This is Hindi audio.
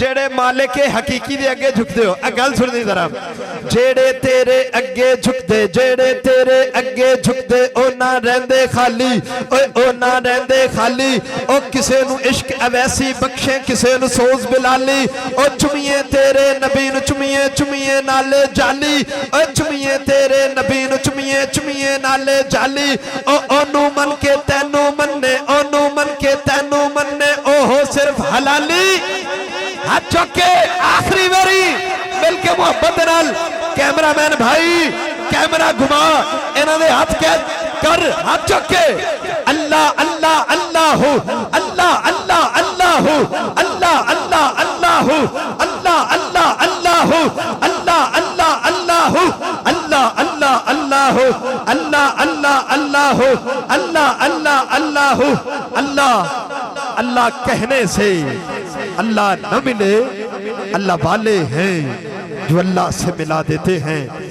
जेड़े मालिक हकीकी दे अगे झुकदे हो, गल सुननी जरा, जेड़े तेरे अगे झुकदे, जेड़े तेरे अगे झुकदे ओ ना रहंदे खाली, ओ ना रहंदे खाली, ओ किसे नु इश्क अवैसी बख्शे, किसे नु सोज बिलाली, ओ चुमिए तेरे नबी नु चुमिए, चुमिए नाले जाली, ओ चुमिए तेरे नबी नु चुमिए, चुमिए नाले जाली, ओ ओनू मन के तैनू मन्ने, ओनू मन के तैनू मन्ने, ओ हो सिर्फ हलाली। हाथ चुक के आखिरी बारी मिलके मोहब्बत नाल कैमरामैन भाई कैमरा घुमा, इन्हां दे हाथ कैद कर, हाथ चुक के अल्लाह अल्लाह अल्लाह हो, अल्लाह अल्लाह अल्लाह हो, अल्लाह अल्लाह अल्लाह हो, अल्लाह अल्लाह अल्लाह हो, अल्लाह अल्लाह अल्लाह हो, अल्लाह अल्लाह अल्लाह हो, अल्लाह अल्लाह अल्लाह हो, अल्लाह अल्लाह अल्लाह हो। अल्लाह अल्लाह कहने से अल्लाह न मिले, अल्लाह वाले हैं जो अल्लाह से मिला देते हैं।